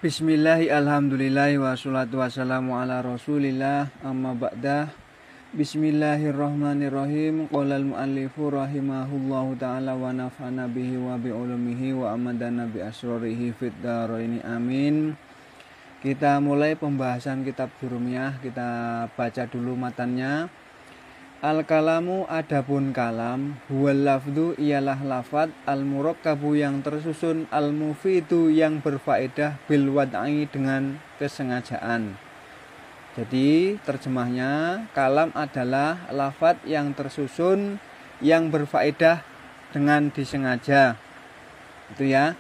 Bismillahi alhamdulillahi wassalatu wassalamu ala rasulillah amma ba'dah. Bismillahirrahmanirrahim. Qolal mu'allifu rahimahullahu ta'ala wa nafa'ana bihi wa bi'ulumihi wa amadana bi asrarihi fid dharaini amin. Kita mulai pembahasan kitab Jurumiyah. Kita baca dulu matannya. Al-kalamu adapun kalam, huwal lafdu ialah lafad, al-murakkabu yang tersusun, al-mufidu yang berfaedah, bil wad'i dengan kesengajaan. Jadi terjemahnya, kalam adalah lafad yang tersusun, yang berfaedah dengan disengaja. Itu ya.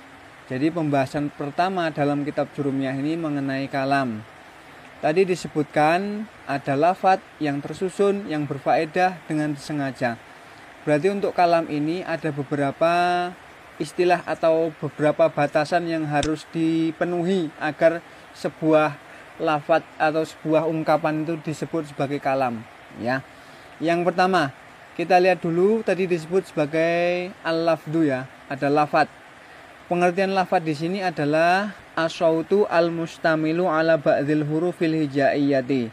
Jadi pembahasan pertama dalam kitab Jurumiyah ini mengenai kalam. Tadi disebutkan ada lafadz yang tersusun, yang berfaedah dengan disengaja. Berarti untuk kalam ini ada beberapa istilah atau beberapa batasan yang harus dipenuhi agar sebuah lafadz atau sebuah ungkapan itu disebut sebagai kalam. Ya. Yang pertama, kita lihat dulu tadi disebut sebagai al-lafdu ya, ada lafadz. Pengertian lafadz di sini adalah as-sautu al-mustamilu ala ba'dil hurufil hijaiyati.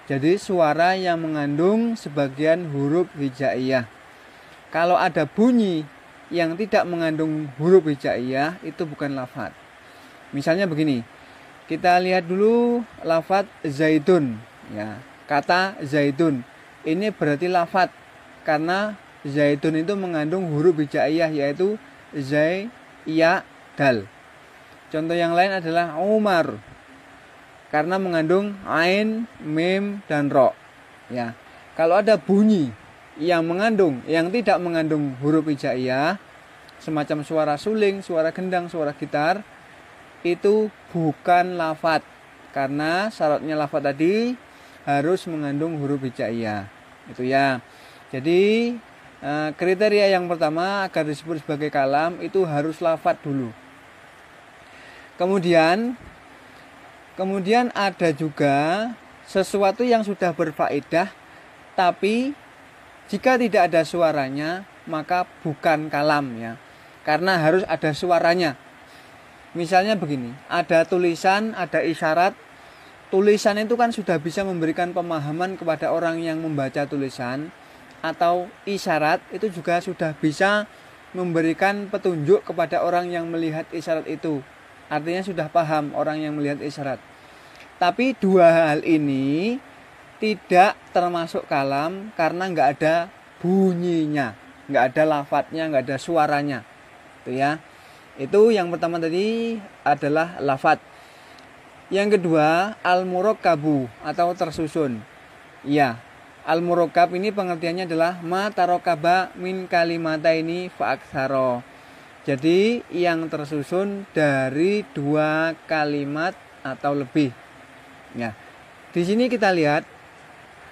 Jadi suara yang mengandung sebagian huruf hijaiyah. Kalau ada bunyi yang tidak mengandung huruf hijaiyah, itu bukan lafadz. Misalnya begini. Kita lihat dulu lafadz zaitun ya. Kata zaitun. Ini berarti lafadz karena zaitun itu mengandung huruf hijaiyah yaitu zai, ya, dal. Contoh yang lain adalah Umar karena mengandung ain, mim, dan ro. Ya. Kalau ada bunyi yang tidak mengandung huruf hijaiyah, semacam suara suling, suara gendang, suara gitar, itu bukan lafadz karena syaratnya lafadz tadi harus mengandung huruf hijaiyah. Itu ya. Jadi kriteria yang pertama agar disebut sebagai kalam itu harus lafadz dulu. Kemudian ada juga sesuatu yang sudah berfaedah tapi jika tidak ada suaranya maka bukan kalam ya. Karena harus ada suaranya. Misalnya begini, ada tulisan, ada isyarat. Tulisan itu kan sudah bisa memberikan pemahaman kepada orang yang membaca tulisan, atau isyarat itu juga sudah bisa memberikan petunjuk kepada orang yang melihat isyarat itu. Artinya sudah paham orang yang melihat isyarat. Tapi dua hal ini tidak termasuk kalam karena nggak ada bunyinya, nggak ada lafadznya, nggak ada suaranya. Itu ya. Itu yang pertama tadi adalah lafadz. Yang kedua al-murakkabu atau tersusun. Ya, al-murakkab ini pengertiannya adalah ma tarakaba min kalimataini fa aktsara. Jadi yang tersusun dari dua kalimat atau lebih. Ya. Di sini kita lihat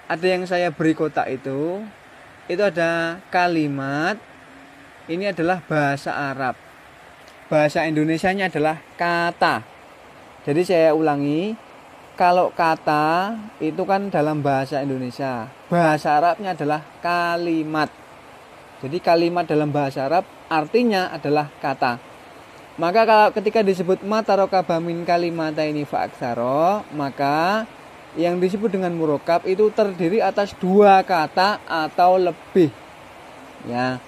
ada yang saya beri kotak itu ada kalimat. Ini adalah bahasa Arab. Bahasa Indonesianya adalah kata. Jadi saya ulangi, kalau kata itu kan dalam bahasa Indonesia. Bahasa Arabnya adalah kalimat. Jadi kalimat dalam bahasa Arab artinya adalah kata. Maka kalau ketika disebut ma tarakaba min kalimataini fa aktsara, maka yang disebut dengan murakkab itu terdiri atas dua kata atau lebih. Ya.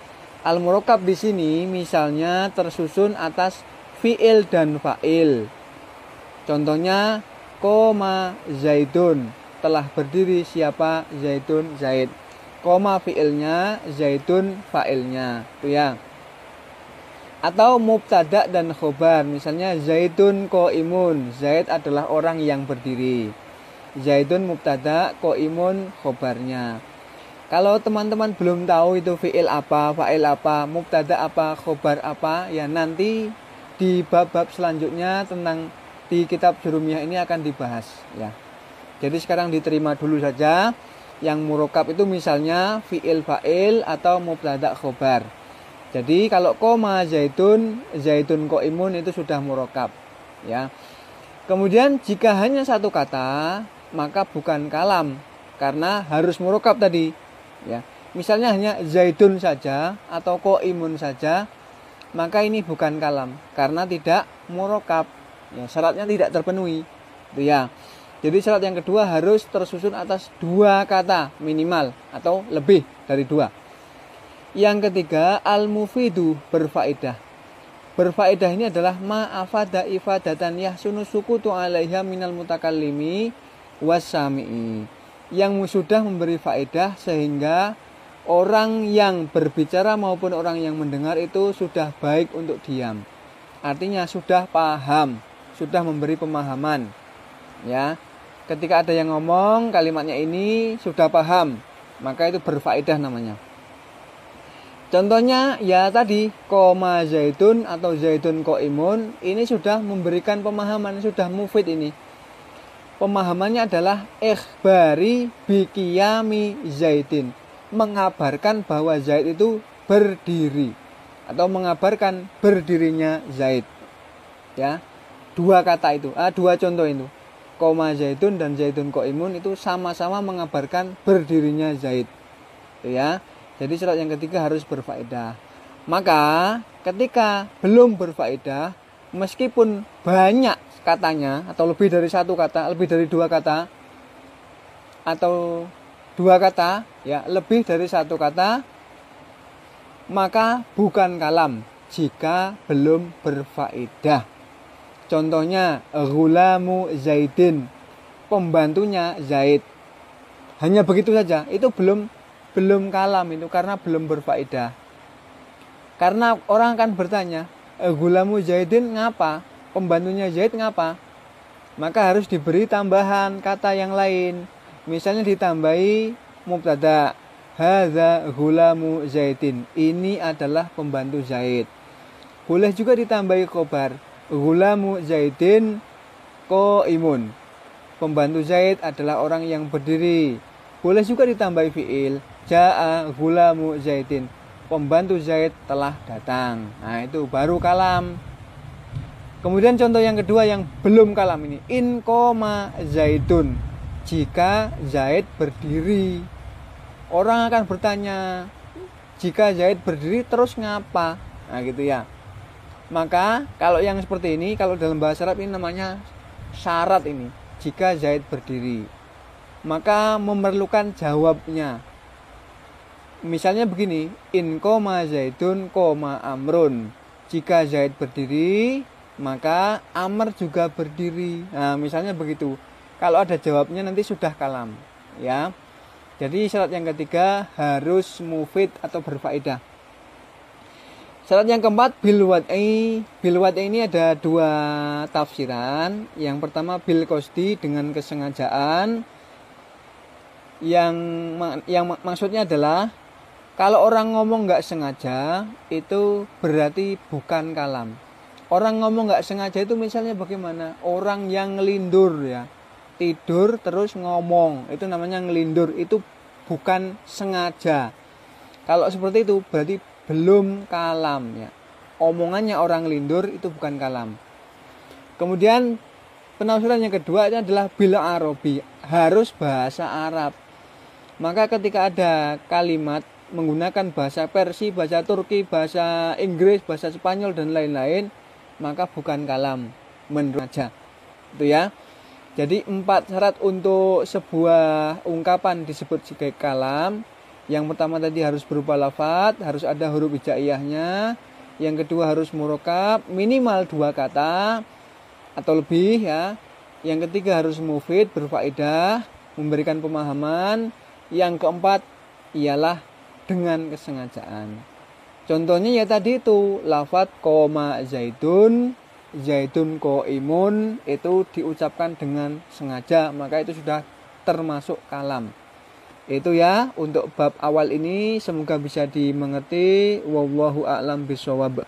Al-murakkab di sini misalnya tersusun atas fiil dan fa'il. Contohnya koma zaidun, telah berdiri siapa zaidun, zaid. Koma fiilnya, zaidun fa'ilnya. Itu ya. Atau mubtada dan khobar. Misalnya zaidun qaimun, zaid adalah orang yang berdiri. Zaidun mubtada, qaimun khobarnya. Kalau teman-teman belum tahu itu fi'il apa, fa'il apa, mubtada apa, khobar apa, ya nanti di bab-bab selanjutnya tentang di kitab Jurumiyah ini akan dibahas ya. Jadi sekarang diterima dulu saja. Yang murakkab itu misalnya fi'il fa'il atau mubtada khobar. Jadi kalau koma zaitun, zaitun qaimun itu sudah murakkab ya. Kemudian jika hanya satu kata, maka bukan kalam karena harus murakkab tadi ya. Misalnya hanya zaitun saja atau qaimun saja, maka ini bukan kalam karena tidak murakkab Ya, syaratnya tidak terpenuhi. Itu ya. Jadi syarat yang kedua harus tersusun atas 2 kata minimal atau lebih dari 2. Yang ketiga, al-mufidu, berfaedah. Berfaedah ini adalah ma'afada ifadatan yahsunu sukutu alaiha minal mutakallimi wassami'i. Yang sudah memberi faedah sehingga orang yang berbicara maupun orang yang mendengar itu sudah baik untuk diam. Artinya sudah paham, sudah memberi pemahaman. Ya. Ketika ada yang ngomong kalimatnya ini sudah paham, maka itu berfaedah namanya. Contohnya ya tadi koma zaidun atau zaidun qaimun, ini sudah memberikan pemahaman, sudah mufid ini. Pemahamannya adalah ikhbari biqiyami zaidin, mengabarkan bahwa Zaid itu berdiri atau mengabarkan berdirinya Zaid. Ya. 2 kata itu, 2 contoh itu. Koma zaidun dan zaidun qaimun itu sama-sama mengabarkan berdirinya Zaid. Ya. Jadi syarat yang ketiga harus berfaedah. Maka ketika belum berfaedah, meskipun banyak katanya atau lebih dari 1 kata, lebih dari 2 kata atau 2 kata, ya, lebih dari 1 kata, maka bukan kalam jika belum berfaedah. Contohnya ghulamu Zaidin, pembantunya Zaid. Hanya begitu saja, itu belum kalam itu karena belum berfaedah. Karena orang akan bertanya, ghulamu Zaidin ngapa? Pembantunya Zaid ngapa? Maka harus diberi tambahan kata yang lain. Misalnya ditambahi mubtada, hadza ghulamu Zaidin, ini adalah pembantu Zaid. Boleh juga ditambahi khobar, ghulamu Zaidin qaimun, pembantu Zaid adalah orang yang berdiri. Boleh juga ditambahi fiil, jaa ghulamu Zaidin, pembantu Zaid telah datang. Nah, itu baru kalam. Kemudian contoh yang kedua yang belum kalam ini, in koma Zaidun, jika Zaid berdiri. Orang akan bertanya, jika Zaid berdiri terus ngapa? Nah, gitu ya. Maka kalau yang seperti ini, kalau dalam bahasa Arab ini namanya syarat ini, jika Zaid berdiri. Maka memerlukan jawabnya. Misalnya begini, in koma Zaidun koma Amrun, jika Zaid berdiri maka Amr juga berdiri. Nah, misalnya begitu. Kalau ada jawabnya nanti sudah kalam, ya. Jadi syarat yang ketiga harus mufid atau berfaedah. Syarat yang keempat bil wad'i. Bil wad'i ini ada 2 tafsiran. Yang pertama bil qasdi, dengan kesengajaan. Yang maksudnya adalah kalau orang ngomong nggak sengaja itu berarti bukan kalam. Orang ngomong nggak sengaja itu misalnya bagaimana? Orang yang ngelindur, ya, tidur terus ngomong, itu namanya ngelindur, itu bukan sengaja. Kalau seperti itu berarti belum kalam, ya. Omongannya orang ngelindur itu bukan kalam. Kemudian penafsiran yang kedua adalah bil arabi, harus bahasa Arab. Maka ketika ada kalimat menggunakan bahasa Persia, bahasa Turki, bahasa Inggris, bahasa Spanyol dan lain-lain, maka bukan kalam, menurut aja. Itu ya. Jadi 4 syarat untuk sebuah ungkapan disebut sebagai kalam. Yang pertama tadi harus berupa lafadz, harus ada huruf hijaiyahnya. Yang kedua harus murokab, minimal 2 kata atau lebih, ya. Yang ketiga harus mufid, berfaedah, memberikan pemahaman. Yang keempat ialah dengan kesengajaan. Contohnya ya tadi itu lafadz koma Zaidun, Zaidun qaimun, itu diucapkan dengan sengaja, maka itu sudah termasuk kalam. Itu ya untuk bab awal ini, semoga bisa dimengerti. Wallahu a'lam bishawab.